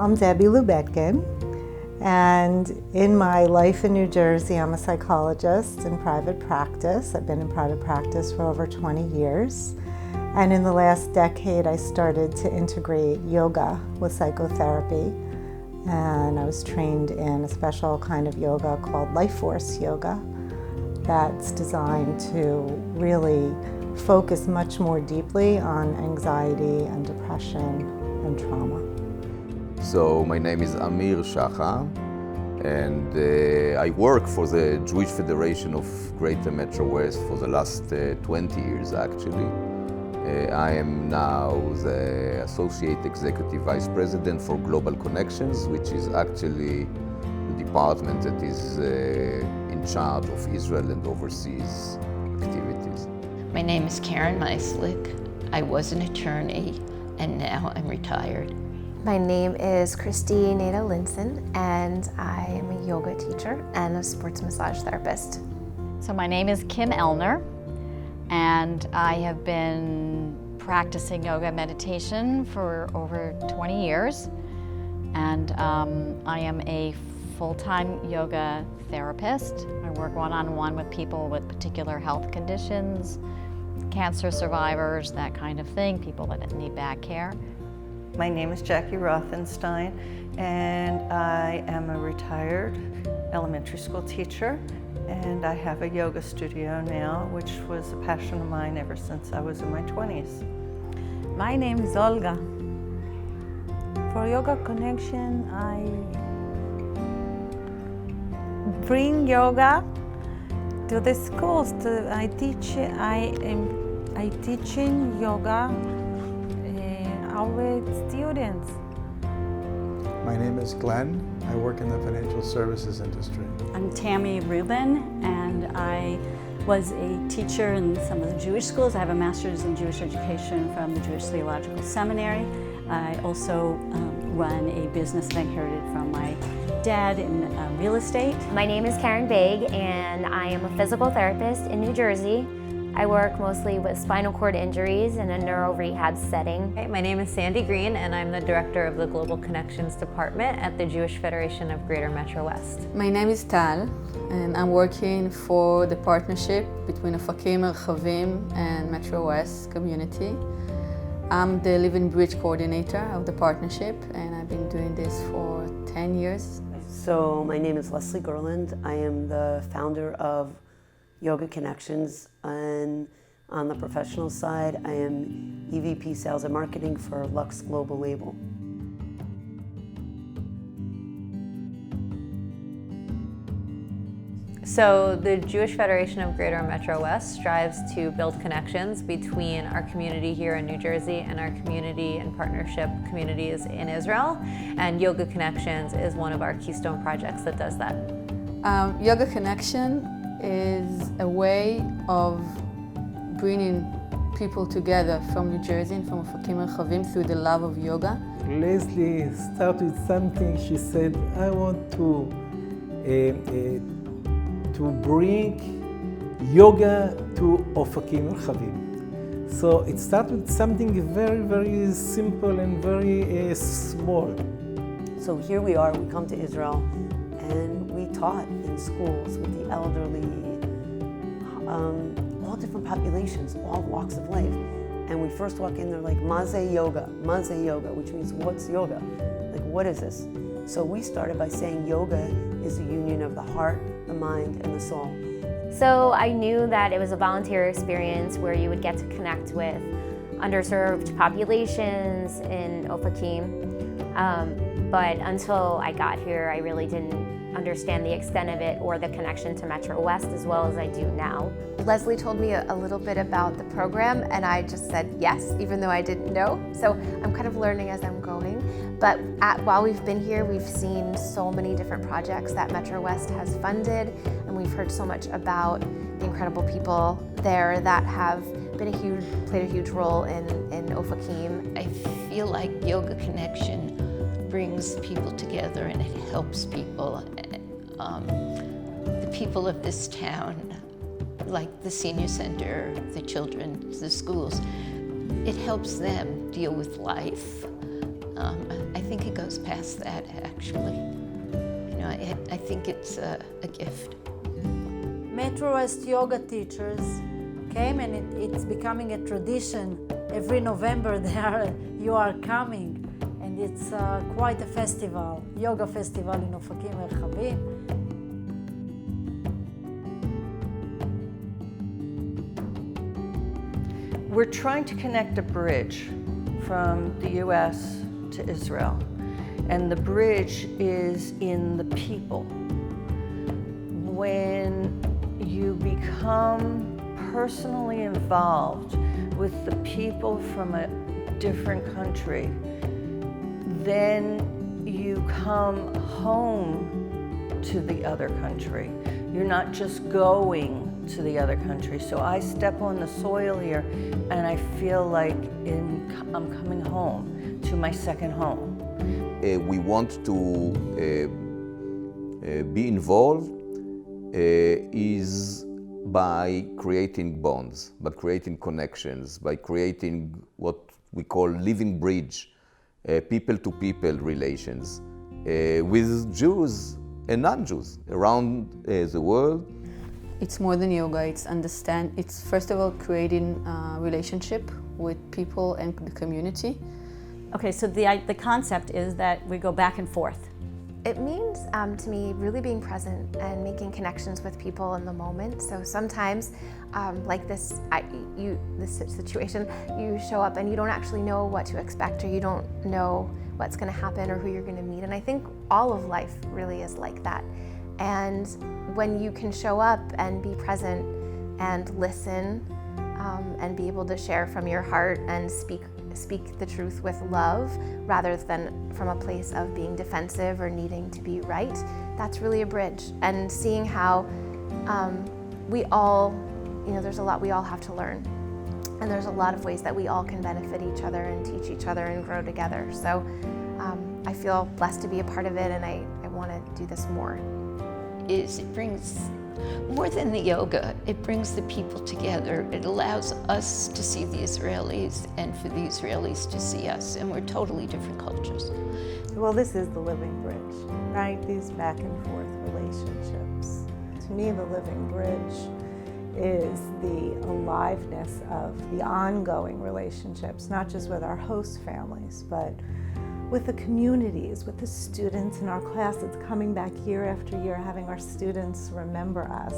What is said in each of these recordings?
I'm Debbie Lubetkin, and in my life in New Jersey, I'm a psychologist in private practice. I've been in private practice for over 20 years. And in the last decade, I started to integrate yoga with psychotherapy. And I was trained in a special kind of yoga called Life Force Yoga that's designed to really focus much more deeply on anxiety and depression and trauma. So my name is Amir Shacha, and I work for the Jewish Federation of Greater Metro West for the last 20 years actually. I am now the Associate Executive Vice President for Global Connections, which is actually the department that is in charge of Israel and overseas activities. My name is Karen Meislich. I was an attorney and now I'm retired. My name is Christy Nada Linson, and I am a yoga teacher and a sports massage therapist. So my name is Kim Elner, and I have been practicing yoga meditation for over 20 years. And I am a full-time yoga therapist. I work one-on-one with people with particular health conditions, cancer survivors, that kind of thing, people that need back care. My name is Jackie Rothenstein, and I am a retired elementary school teacher, and I have a yoga studio now, which was a passion of mine ever since I was in my 20s. My name is Olga. For Yoga Connection, I bring yoga to the schools. I teaching yoga our students. My name is Glenn. I work in the financial services industry. I'm Tammy Rubin, and I was a teacher in some of the Jewish schools. I have a master's in Jewish education from the Jewish Theological Seminary. I also run a business that I inherited from my dad in real estate. My name is Karen Baig, and I am a physical therapist in New Jersey. I work mostly with spinal cord injuries in a neuro rehab setting. Hey, my name is Sandy Green, and I'm the director of the Global Connections Department at the Jewish Federation of Greater Metro West. My name is Tal, and I'm working for the partnership between Ofakim Merchavim and Metro West community. I'm the Living Bridge coordinator of the partnership, and I've been doing this for 10 years. So my name is Leslie Gerland. I am the founder of Yoga Connections, and on the professional side, I am EVP Sales and Marketing for Lux Global Label. So the Jewish Federation of Greater Metro West strives to build connections between our community here in New Jersey and our community and partnership communities in Israel, and Yoga Connections is one of our keystone projects that does that. Yoga Connection is a way of bringing people together from New Jersey and from Ofakim Merchavim through the love of yoga. Leslie started something. She said, I want to bring yoga to Ofakim Merchavim. So it started with something very, very simple and very small. So here we are, we come to Israel, and we taught in schools with the elderly, all different populations, all walks of life. And we first walk in, they're like, Maze yoga, which means what's yoga? Like, what is this? So we started by saying yoga is a union of the heart, the mind, and the soul. So I knew that it was a volunteer experience where you would get to connect with underserved populations in Ofakim. But until I got here, I really didn't understand the extent of it or the connection to Metro West as well as I do now. Leslie told me a little bit about the program, and I just said yes, even though I didn't know. So I'm kind of learning as I'm going. But while we've been here, we've seen so many different projects that Metro West has funded, and we've heard so much about the incredible people there that have been played a huge role in Ofakim. I feel like Yoga Connection brings people together and it helps people. The people of this town, like the senior center, the children, the schools, it helps them deal with life. I think it goes past that, actually. You know, I think it's a gift. Metro West yoga teachers came, and it's becoming a tradition. Every November you are coming, and it's quite a festival, yoga festival in Ofakim Merchavim. We're trying to connect a bridge from the US to Israel, and the bridge is in the people. When you become personally involved with the people from a different country, then you come home to the other country. You're not just going to the other country. So I step on the soil here and I feel like I'm coming home to my second home. We want to be involved is by creating bonds, by creating connections, by creating what we call living bridge, people-to-people relations with Jews and non-Jews around the world. It's more than yoga, it's first of all creating a relationship with people and the community. Okay, so the concept is that we go back and forth. It means to me really being present and making connections with people in the moment. So sometimes, like this situation, you show up and you don't actually know what to expect, or you don't know what's going to happen or who you're going to meet. And I think all of life really is like that. And when you can show up and be present and listen and be able to share from your heart and speak the truth with love rather than from a place of being defensive or needing to be right, that's really a bridge. And seeing how we all, there's a lot we all have to learn. And there's a lot of ways that we all can benefit each other and teach each other and grow together. So I feel blessed to be a part of it, and I want to do this more. It brings, more than the yoga, it brings the people together. It allows us to see the Israelis and for the Israelis to see us, and we're totally different cultures. Well, this is the living bridge, right? These back and forth relationships. To me, the living bridge is the aliveness of the ongoing relationships, not just with our host families, but with the communities, with the students in our classes, coming back year after year, having our students remember us.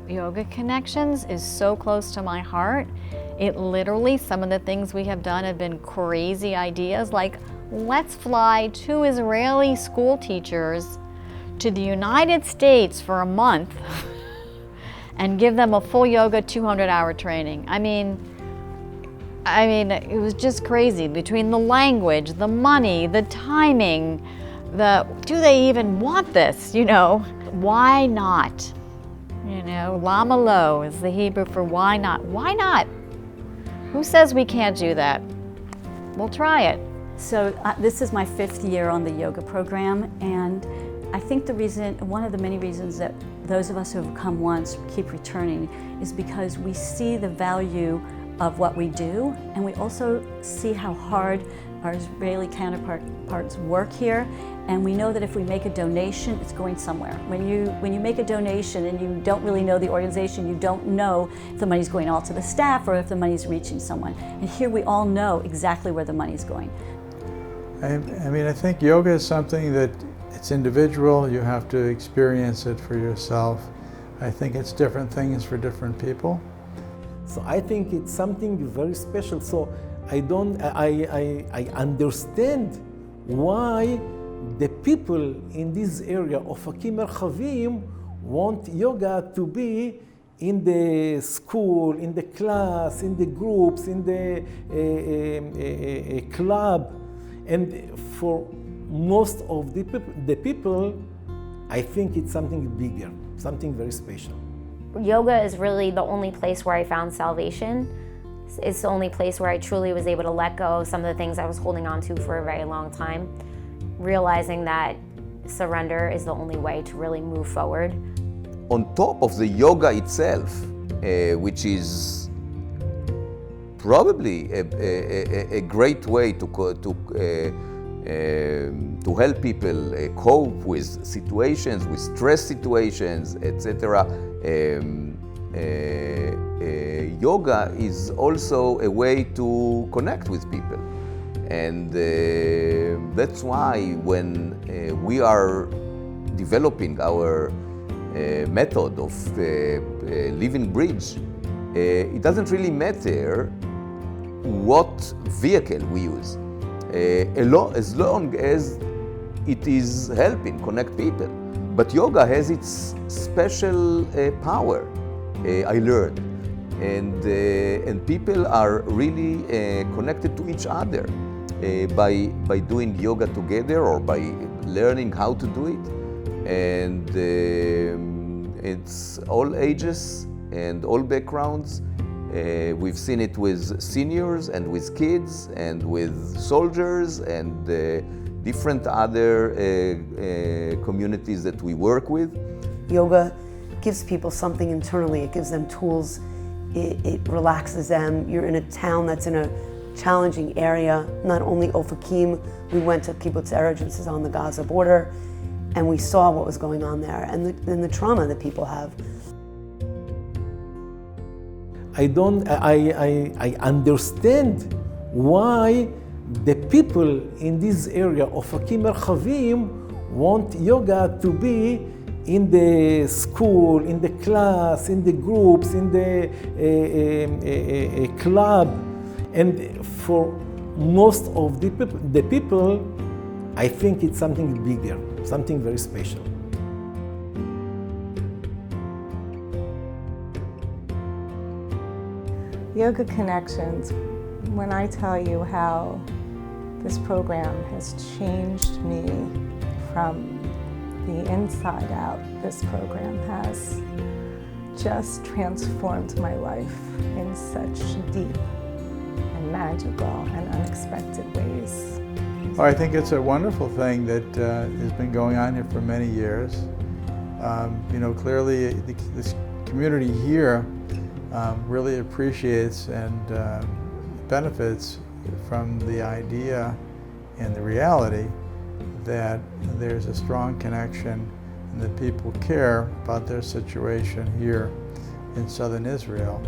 Yoga Connections is so close to my heart. It literally, some of the things we have done have been crazy ideas, like let's fly 2 Israeli school teachers to the United States for a month and give them a full yoga 200-hour training. I mean, it was just crazy between the language, the money, the timing, do they even want this, Why not? Lama lo is the Hebrew for why not. Why not? Who says we can't do that? We'll try it. So this is my 5th year on the yoga program, and I think one of the many reasons that those of us who have come once keep returning is because we see the value of what we do, and we also see how hard our Israeli counterparts work here, and we know that if we make a donation, it's going somewhere. When you make a donation and you don't really know the organization, you don't know if the money's going all to the staff or if the money's reaching someone. And here we all know exactly where the money's going. I think yoga is something that it's individual. You have to experience it for yourself. I think it's different things for different people. So I think it's something very special. So I understand why the people in this area of Ofakim Merchavim want yoga to be in the school, in the class, in the groups, in the club. And for most of the people, I think it's something bigger, something very special. Yoga is really the only place where I found salvation. It's the only place where I truly was able to let go of some of the things I was holding on to for a very long time. realizing that surrender is the only way to really move forward. On top of the yoga itself, which is probably a great way to help people cope with situations, with stress situations, etc. Yoga is also a way to connect with people. And that's why when we are developing our method of living bridge, it doesn't really matter what vehicle we use, as long as it is helping connect people. But yoga has its special power, I learned, and people are really connected to each other by doing yoga together or by learning how to do it. And it's all ages and all backgrounds. We've seen it with seniors and with kids and with soldiers and different other communities that we work with. Yoga gives people something internally. It gives them tools. It relaxes them. You're in a town that's in a challenging area. Not only Ofakim, we went to Kibbutz Erez, which is on the Gaza border, and we saw what was going on there and the trauma that people have. I understand why the people in this area of Ofakim Merchavim want yoga to be in the school, in the class, in the groups, in the club. And for most of the people, I think it's something bigger, something very special. Yoga Connections, when I tell you how this program has changed me from the inside out, this program has just transformed my life in such deep and magical and unexpected ways. Well, I think it's a wonderful thing that has been going on here for many years. Clearly this community here really appreciates and benefits from the idea and the reality that there's a strong connection and that people care about their situation here in southern Israel.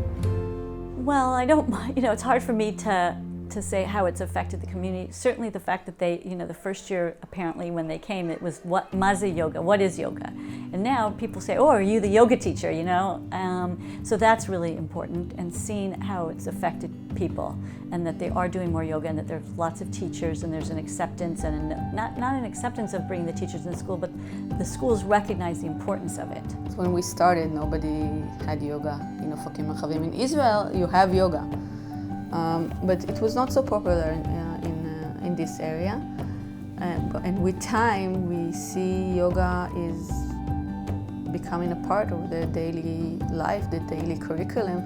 Well, I don't, it's hard for me to say how it's affected the community. Certainly the fact that they, the first year apparently when they came, it was Maze yoga, what is yoga? And now people say, oh, are you the yoga teacher, So that's really important, and seeing how it's affected people and that they are doing more yoga and that there's lots of teachers and there's an acceptance and not an acceptance of bringing the teachers in the school, but the schools recognize the importance of it. When we started, nobody had yoga in Ofakim Merchavim. In Israel, you have yoga. But it was not so popular in this area. And with time, we see yoga is becoming a part of the daily life, the daily curriculum.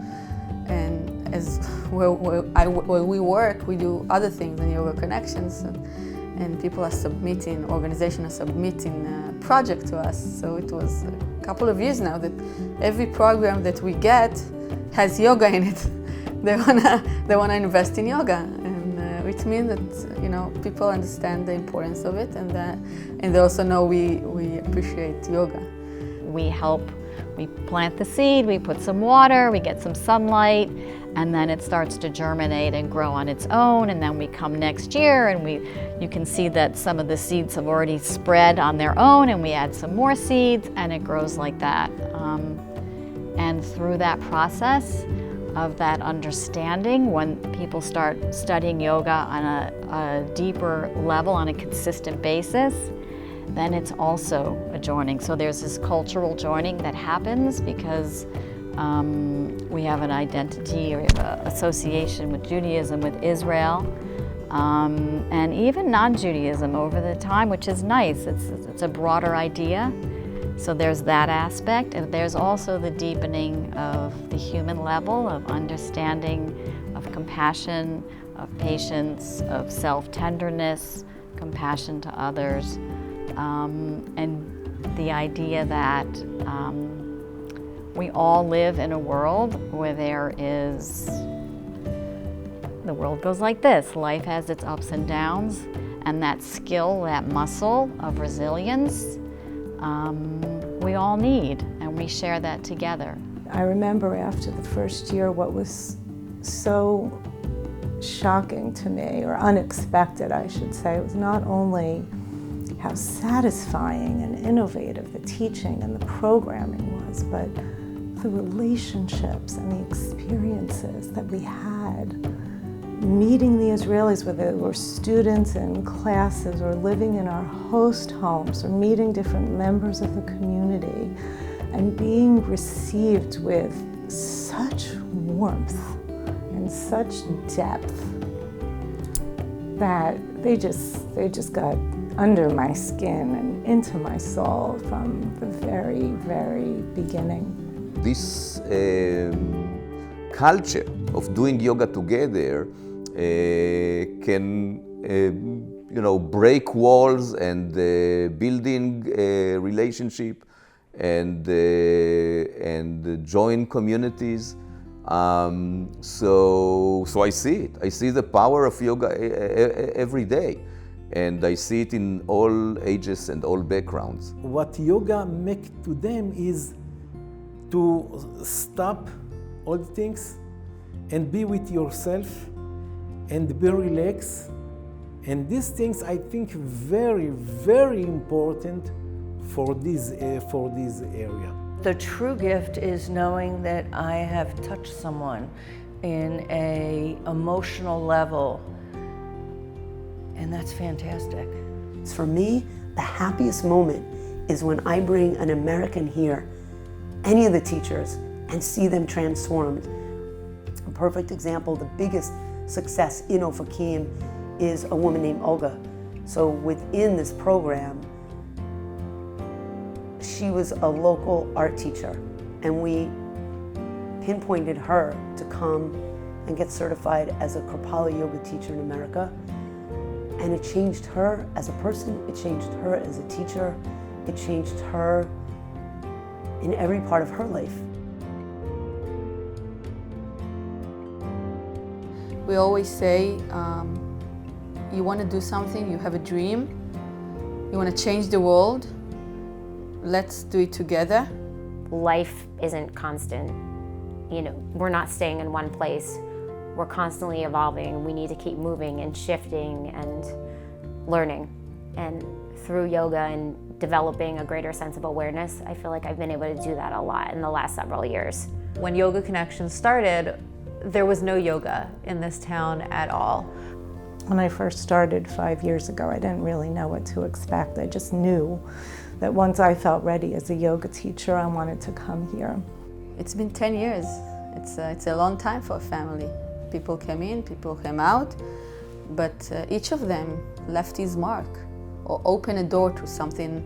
And as where we work, we do other things in Yoga Connections. And people are submitting, organizations are submitting a project to us. So it was a couple of years now that every program that we get has yoga in it. They wanna invest in yoga, and it means that people understand the importance of it, and they also know we appreciate yoga. We help. We plant the seed, we put some water, we get some sunlight, and then it starts to germinate and grow on its own. And then we come next year, and you can see that some of the seeds have already spread on their own, and we add some more seeds, and it grows like that. And through that process of that understanding, when people start studying yoga on a deeper level, on a consistent basis, then it's also a joining. So there's this cultural joining that happens because we have an identity or an association with Judaism, with Israel, and even non-Judaism over the time, which is nice. It's a broader idea. So there's that aspect, and there's also the deepening of the human level, of understanding, of compassion, of patience, of self-tenderness, compassion to others, and the idea that we all live in a world where the world goes like this. Life has its ups and downs, and that skill, that muscle of resilience, we all need, and we share that together. I remember after the first year what was so shocking to me, or unexpected I should say, it was not only how satisfying and innovative the teaching and the programming was, but the relationships and the experiences that we had meeting the Israelis, whether they were students in classes or living in our host homes or meeting different members of the community, and being received with such warmth and such depth that they just got under my skin and into my soul from the very, very beginning. This culture of doing yoga together can break walls and building a relationship and join communities. So I see it. I see the power of yoga every day, and I see it in all ages and all backgrounds. What yoga makes to them is to stop all the things and be with yourself and be relaxed. And these things I think very, very important for this area. The true gift is knowing that I have touched someone in an emotional level, and that's fantastic. For me, the happiest moment is when I bring an American here, any of the teachers, and see them transformed. A perfect example, the biggest success in Ofakim is a woman named Olga. So within this program, she was a local art teacher, and we pinpointed her to come and get certified as a Kripalu yoga teacher in America. And it changed her as a person, it changed her as a teacher, it changed her in every part of her life. We always say, you want to do something, you have a dream, you want to change the world, let's do it together. Life isn't constant. We're not staying in one place. We're constantly evolving. We need to keep moving and shifting and learning. And through yoga and developing a greater sense of awareness, I feel like I've been able to do that a lot in the last several years. When Yoga Connections started, there was no yoga in this town at all. When I first started 5 years ago, I didn't really know what to expect. I just knew that once I felt ready as a yoga teacher, I wanted to come here. It's been 10 years. It's a long time for a family. People came in, people came out, but each of them left his mark or opened a door to something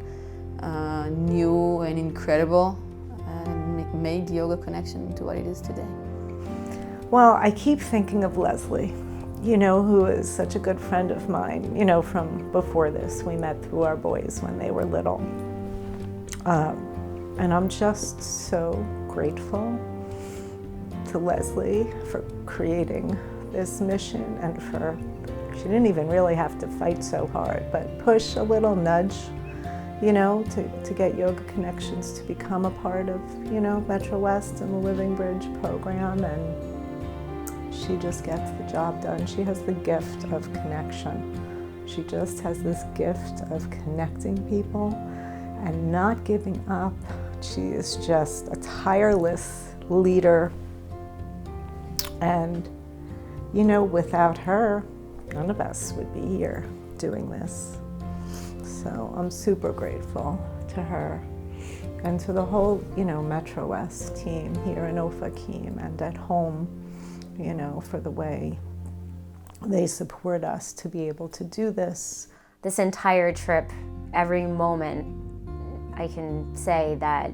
new and incredible and made Yoga Connection into what it is today. Well, I keep thinking of Leslie, who is such a good friend of mine, from before this. We met through our boys when they were little. And I'm just so grateful to Leslie for creating this mission and she didn't even really have to fight so hard, but push a little nudge, to get Yoga Connections to become a part of, Metro West and the Living Bridge program, and she just gets the job done. She has the gift of connection. She just has this gift of connecting people and not giving up. She is just a tireless leader. And, without her, none of us would be here doing this. So I'm super grateful to her and to the whole, Metro West team here in Ofakim and at home, for the way they support us to be able to do this. This entire trip, every moment, I can say that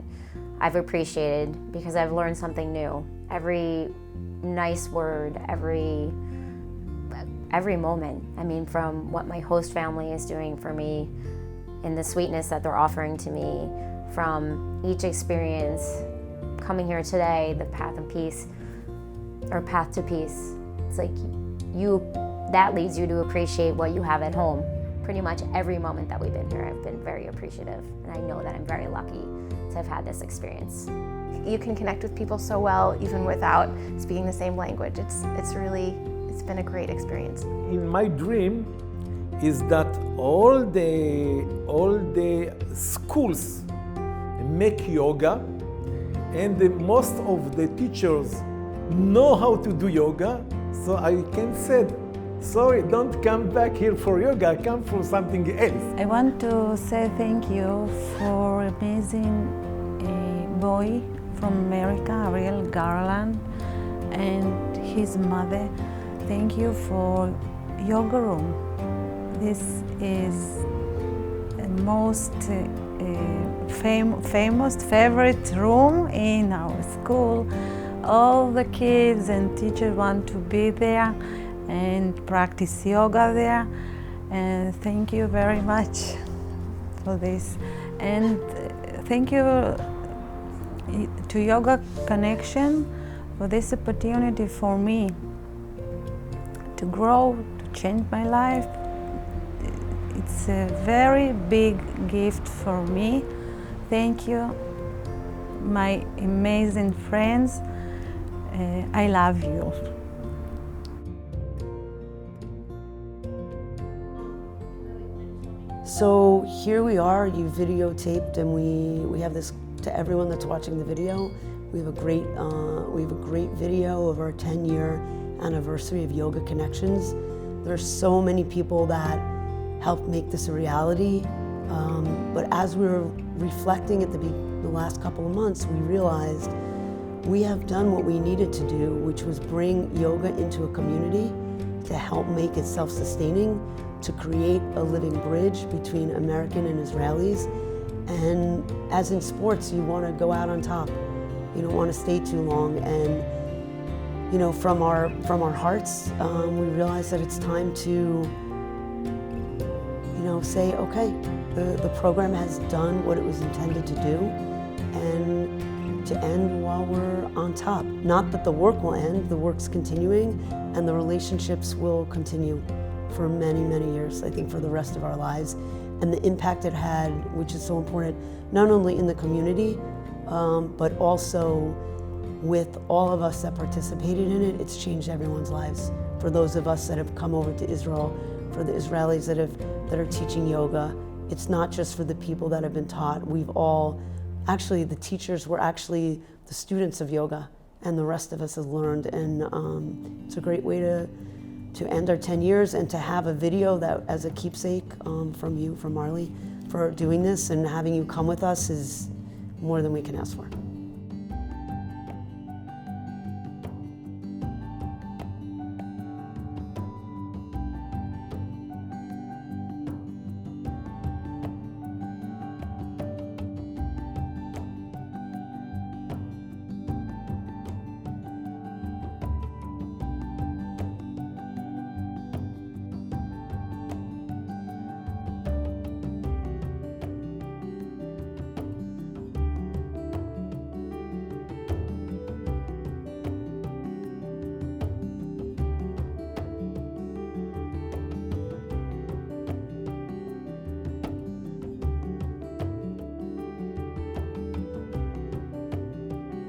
I've appreciated because I've learned something new. Every nice word, every every moment. I mean, from what my host family is doing for me and the sweetness that they're offering to me, from each experience, coming here today, the path of peace, or path to peace. It's like that leads you to appreciate what you have at home. Pretty much every moment that we've been here, I've been very appreciative, and I know that I'm very lucky to have had this experience. You can connect with people so well even without speaking the same language. It's been a great experience. In my dream is that all the schools make yoga, and most of the teachers know how to do yoga, so I can say, sorry, don't come back here for yoga, come for something else. I want to say thank you for amazing boy from America, Ariel Garland, and his mother. Thank you for yoga room. This is the most famous favorite room in our school. All the kids and teachers want to be there and practice yoga there. And thank you very much for this. And thank you to Yoga Connection for this opportunity for me to grow, to change my life. It's a very big gift for me. Thank you, my amazing friends. I love you. So here we are, you videotaped, and we have this to everyone that's watching the video. We have a great video of our 10-year anniversary of Yoga Connections. There's so many people that helped make this a reality. But as we were reflecting at the last couple of months, we realized we have done what we needed to do, which was bring yoga into a community to help make it self-sustaining, to create a living bridge between American and Israelis. And as in sports, you want to go out on top. You don't want to stay too long. And you know, from our hearts, we realize that it's time to, say, okay, the program has done what it was intended to do, and to end while we're on top. Not that the work will end, the work's continuing, and the relationships will continue for many, many years, I think for the rest of our lives. And the impact it had, which is so important, not only in the community, but also with all of us that participated in it. It's changed everyone's lives. For those of us that have come over to Israel, for the Israelis that are teaching yoga, it's not just for the people that have been taught. We've all, actually the teachers were actually the students of yoga, and the rest of us have learned. And it's a great way to end our 10 years and to have a video that as a keepsake from you, from Marley, for doing this, and having you come with us is more than we can ask for.